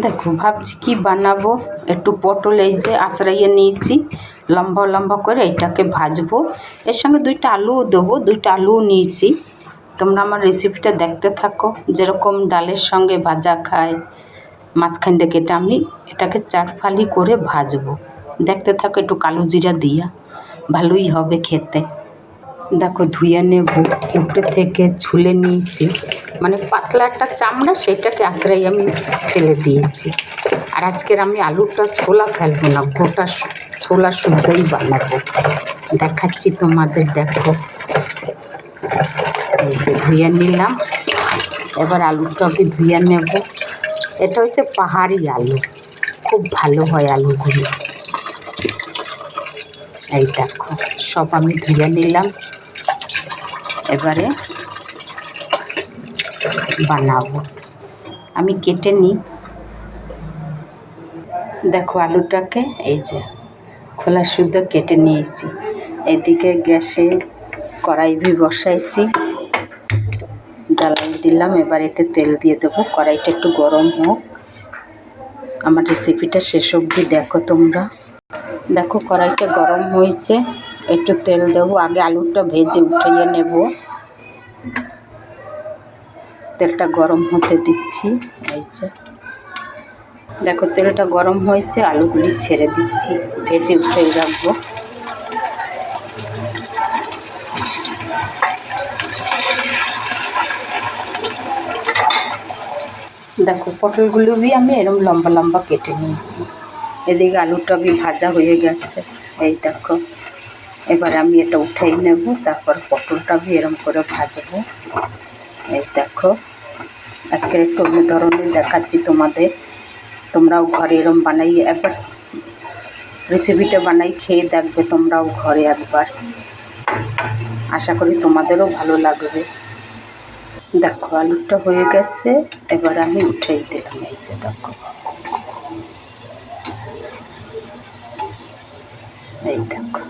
দেখো ভাবছি কি বানাবো। একটু পটল এই যে আঁচড়াইয়ে নিয়েছি লম্বা লম্বা করে, এটাকে ভাজবো। এর সঙ্গে দুইটা আলুও দেবো, দুইটা আলুও নিয়েছি। তোমরা আমার রেসিপিটা দেখতে থাকো। যেরকম ডালের সঙ্গে ভাজা খায় মাঝখান থেকে, এটা আমি এটাকে 4 ফালি করে ভাজবো। দেখতে থাকো, একটু কালো জিরা দিয়া, ভালোই হবে খেতে। দেখো ধুয়ে নেব, উপরে থেকে ছুলে নিয়েছি, মানে পাতলা একটা চামড়া, সেটাকে আঁচড়াই আমি ফেলে দিয়েছি। আর আজকের আমি আলুটা ছোলা ফেলবো না, গোটা ছোলা শুদ্ধই বানাবো। দেখাচ্ছি তোমাদের, দেখো এই যে ধুয়ে নিলাম। এবার আলুটাকে ধুয়ে নেব। এটা হচ্ছে পাহাড়ি আলু, খুব ভালো হয় আলুগুলো। এই দেখো সব আমি ধুয়ে নিলাম। এবারে বানাবো, আমি কেটে নিই। দেখো আলুটাকে এই যে খোলা শুদ্ধ কেটে নিয়েছি। এদিকে গ্যাসে কড়াই বসাইছি, জ্বালাই দিলাম। এবার এতে তেল দিয়ে দেবো। কড়াইটা একটু গরম হোক, আমার রেসিপিটা শেষ অবধি দেখো তোমরা। দেখো কড়াইটা গরম হয়েছে, একটু তেল দেবো। আগে আলুটা ভেজে উঠিয়ে নেব। তেলটা গরম হতে দিচ্ছি। এই যে দেখো তেলটা গরম হয়েছে, আলুগুলি ছেড়ে দিচ্ছি, ভেজে উঠে রাখবো। দেখো পটলগুলো আমি এরকম লম্বা লম্বা কেটে নিয়েছি। এদিকে আলুটা ভাজা হয়ে গেছে। এই দেখো এবার আমি এটা উঠেই নেব। তারপর পটলটা এরকম করে ভাজবো। এই দেখো আজকে একটু অন্য ধরনের দেখাচ্ছি তোমাদের। তোমরাও ঘরে এরকম বানাই, একবার রেসিপিটা বানাই খেয়ে দেখবে তোমরাও ঘরে একবার। আশা করি তোমাদেরও ভালো লাগবে। দেখো আলুটা হয়ে গেছে, এবার আমি উঠেই দিলাম। এই যে দেখো, এই দেখো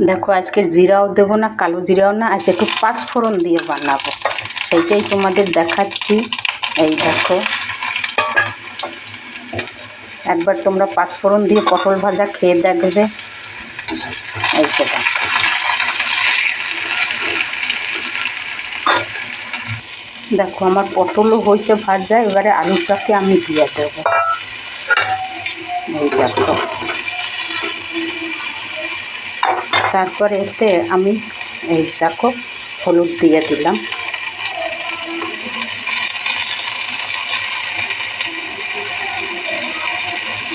দেখো আজকের জিরাও দেবো না, কালো জিরাও না, আজ একটু 5 ফোড়ন দিয়ে বানাবো, সেইটাই তোমাদের দেখাচ্ছি। এই দেখো একবার তোমরা 5 ফোড়ন দিয়ে পটল ভাজা খেয়ে দেখবে। এই যে দেখো আমার পটলও হয়েছে ভাজা। এবারে আলুটাকে আমি দিয়ে দেবো। এই দেখো তারপরে এতে আমি এই দেখো হলুদ দিয়ে দিলাম।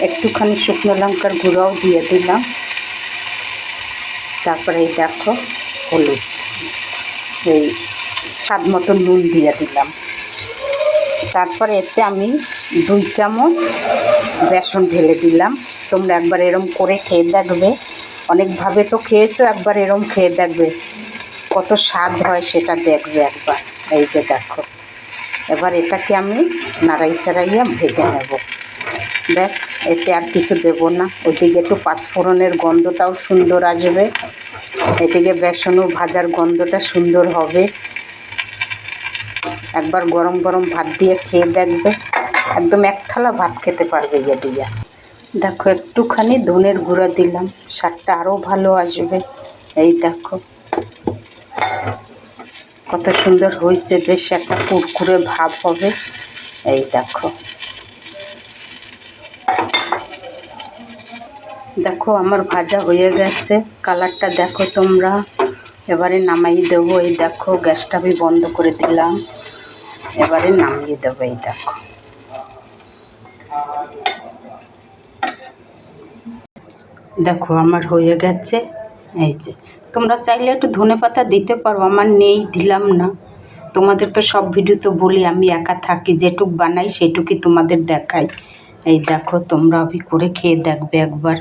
একটুখানি শুকনো লঙ্কার গুঁড়াও দিয়ে দিলাম। তারপরে এই দেখো হলুদ, এই স্বাদ মতো নুন দিয়ে দিলাম। তারপরে এতে আমি 2 চামচ বেসন ঢেলে দিলাম। তোমরা একবার এরম করে খেয়ে দেখবে, অনেকভাবে তো খেয়েছো, একবার এরম খেয়ে দেখবে কত স্বাদ হয় সেটা দেখবে একবার। এই যে দেখো এবার এটাকে আমি নাড়াই চাড়াইয়া ভেজে নেব। ব্যাস, এতে আর কিছু দেব না। ওইদিকে একটু 5 ফোড়নের গন্ধটাও সুন্দর আসবে, এদিকে বেসনও ভাজার গন্ধটা সুন্দর হবে। একবার গরম গরম ভাত দিয়ে খেয়ে দেখবে, একদম 1 থালা ভাত খেতে পারবে ইয়ে দিয়ে। দেখো একটুখানি ধনের গুঁড়া দিলাম, স্বাদটা আরও ভালো আসবে। এই দেখো কত সুন্দর হয়েছে, বেশ একটা কুরকুরে ভাব হবে। এই দেখো দেখো আমার ভাজা হয়ে গেছে, কালারটা দেখো তোমরা। এবারে নামাই দেবো। এই দেখো গ্যাসটা আমি বন্ধ করে দিলাম, এবারে নামিয়ে দেবো। এই দেখো দেখো আমার হয়ে গেছে। এই যে তোমরা চাইলে একটু ধনেপাতা দিতে পারো, আমার নেই, দিলাম না। তোমাদের তো সব ভিডিও তো বলি আমি একা থাকি, যেটুক বানাই সেটুকুই তোমাদের দেখাই। এই দেখো তোমরা করে খেয়ে দেখবে একবার।